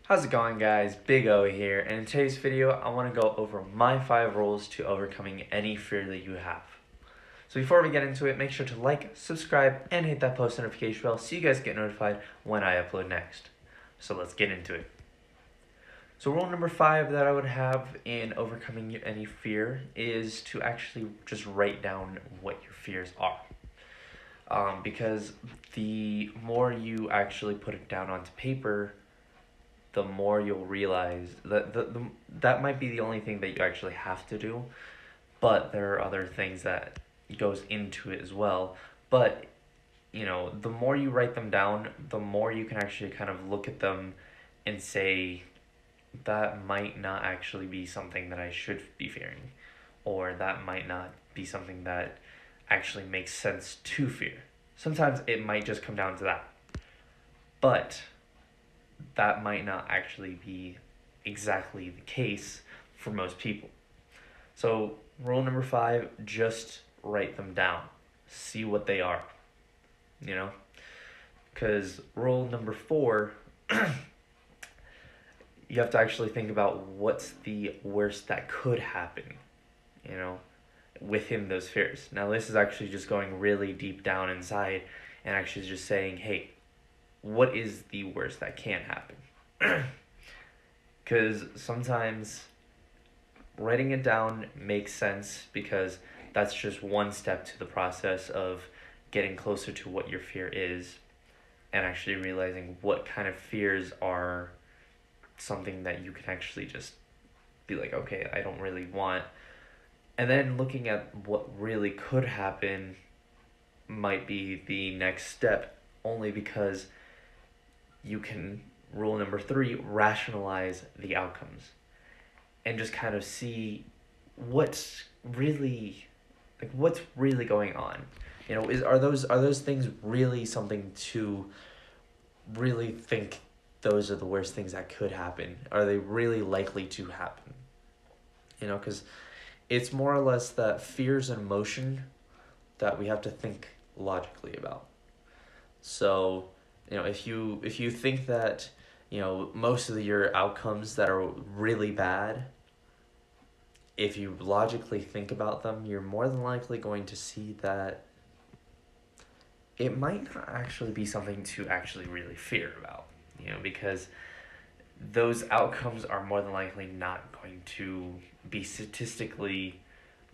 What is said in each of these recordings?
How's it going, guys? Big O here, and in today's video I want to go over my 5 rules to overcoming any fear that you have. So before we get into it, make sure to like, subscribe, and hit that post notification bell so you guys get notified when I upload next. So let's get into it. So rule number 5 that I would have in overcoming any fear is to actually just write down what your fears are. Because the more you actually put it down onto paper, the more you'll realize that might be the only thing that you actually have to do, but there are other things that goes into it as well. But the more you write them down, the more you can actually kind of look at them and say that might not actually be something that I should be fearing, or that might not be something that actually makes sense to fear. Sometimes it might just come down to that, but that might not actually be exactly the case for most people. So, rule number 5, just write them down. See what they are. Because rule number 4, you have to actually think about what's the worst that could happen, within those fears. Now, this is actually just going really deep down inside and actually just saying, hey, what is the worst that can happen? Because sometimes writing it down makes sense because that's just one step to the process of getting closer to what your fear is and actually realizing what kind of fears are something that you can actually just be like, okay, I don't really want. And then looking at what really could happen might be the next step, only because you can, rule number 3, rationalize the outcomes and just kind of see what's really going on. Are those things really something to really think those are the worst things that could happen? Are they really likely to happen? Because it's more or less that fear's an emotion that we have to think logically about. So, if you think that, most of your outcomes that are really bad, if you logically think about them, you're more than likely going to see that it might not actually be something to actually really fear about, because those outcomes are more than likely not going to be statistically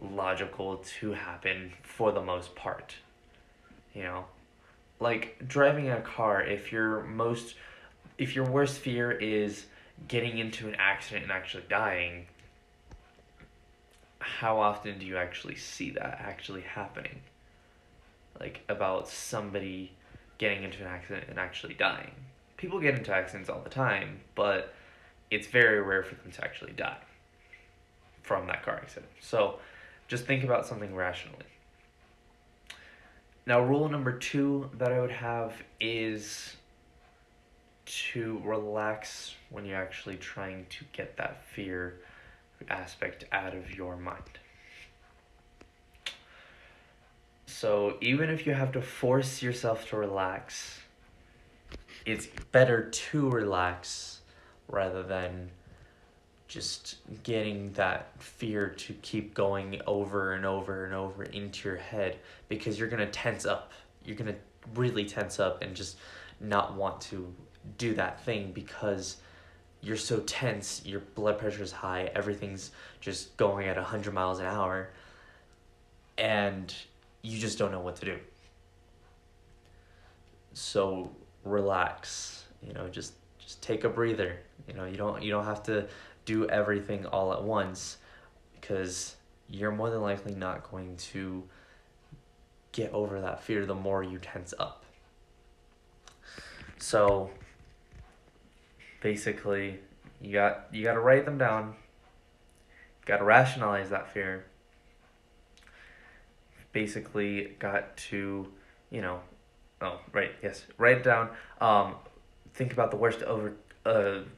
logical to happen for the most part. Like driving a car, if your worst fear is getting into an accident and actually dying, how often do you actually see that actually happening? Like, about somebody getting into an accident and actually dying. People get into accidents all the time, but it's very rare for them to actually die from that car accident. So just think about something rationally. Now, rule number 2 that I would have is to relax when you're actually trying to get that fear aspect out of your mind. So even if you have to force yourself to relax, it's better to relax rather than just getting that fear to keep going over and over and over into your head, because you're going to tense up. You're going to really tense up and just not want to do that thing because you're so tense, your blood pressure is high, everything's just going at 100 miles an hour, and you just don't know what to do. So relax, just take a breather. You don't have to do everything all at once, because you're more than likely not going to get over that fear the more you tense up. So basically, you got to write them down. You got to rationalize that fear. Basically, got to, write it down. Think about the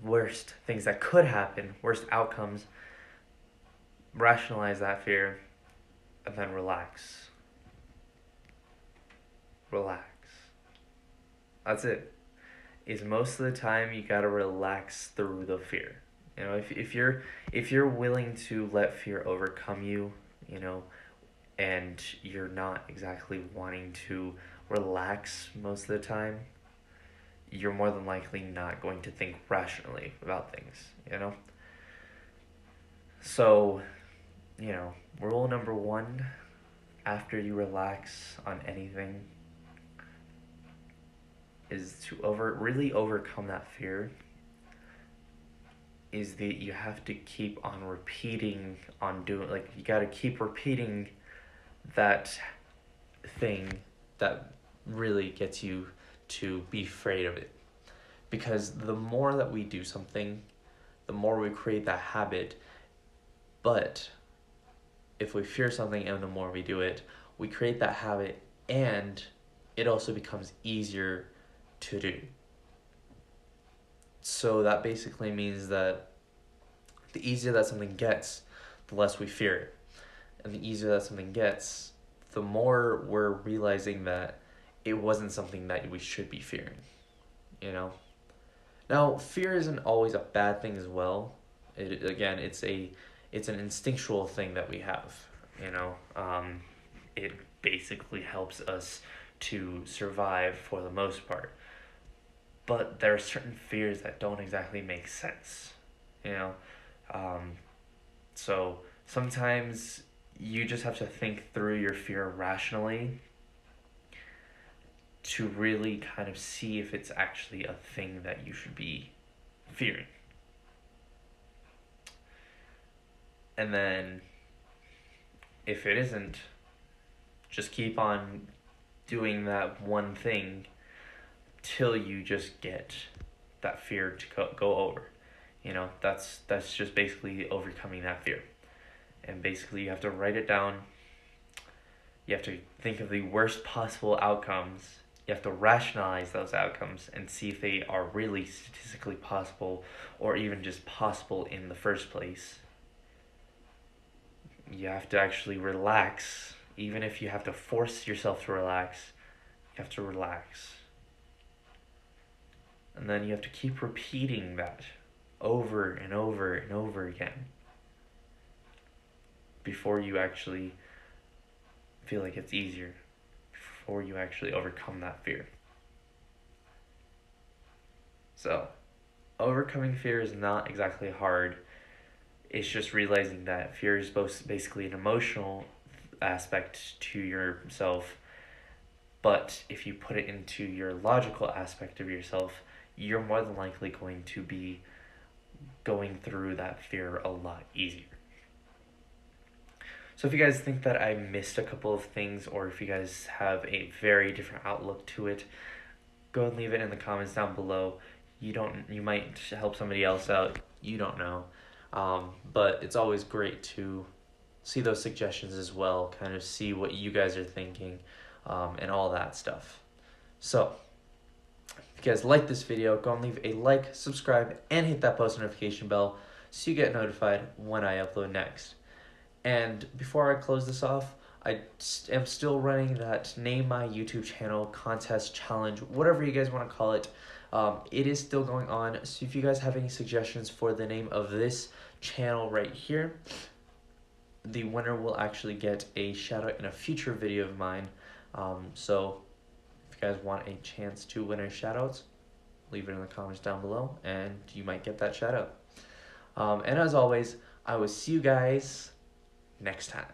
worst things that could happen, worst outcomes. Rationalize that fear, and then relax. Relax. That's it. is most of the time you gotta relax through the fear. You know, if you're willing to let fear overcome you, you know, and you're not exactly wanting to relax most of the time, you're more than likely not going to think rationally about things, you know? So, you know, rule number one after you relax on anything is to really overcome that fear is that you have to keep on repeating on doing, like, you got to keep repeating that thing that really gets you to be afraid of it. Because the more that we do something, the more we create that habit. But if we fear something and the more we do it, we create that habit and it also becomes easier to do. So that basically means that the easier that something gets, the less we fear it. And the easier that something gets, the more we're realizing that it wasn't something that we should be fearing, you know? Now, fear isn't always a bad thing as well. Again, it's an instinctual thing that we have, you know? It basically helps us to survive for the most part. But there are certain fears that don't exactly make sense, you know? So sometimes you just have to think through your fear rationally to really kind of see if it's actually a thing that you should be fearing. And then if it isn't, just keep on doing that one thing till you just get that fear to go over. You know, that's just basically overcoming that fear. And basically you have to write it down. You have to think of the worst possible outcomes. You have to rationalize those outcomes and see if they are really statistically possible or even just possible in the first place. You have to actually relax. Even if you have to force yourself to relax, you have to relax. And then you have to keep repeating that over and over and over again before you actually feel like it's easier, before you actually overcome that fear. So, overcoming fear is not exactly hard. It's just realizing that fear is both basically an emotional aspect to yourself, but if you put it into your logical aspect of yourself, you're more than likely going to be going through that fear a lot easier. So if you guys think that I missed a couple of things, or if you guys have a very different outlook to it, go and leave it in the comments down below. You might help somebody else out. You don't know. But it's always great to see those suggestions as well, kind of see what you guys are thinking, and all that stuff. So, if you guys like this video, go and leave a like, subscribe, and hit that post notification bell so you get notified when I upload next. And before I close this off, I am still running that Name My YouTube Channel contest challenge, whatever you guys want to call it. It is still going on, so if you guys have any suggestions for the name of this channel right here, the winner will actually get a shout out in a future video of mine. So if you guys want a chance to win a shout out, leave it in the comments down below and you might get that shout out. And as always, I will see you guys next time.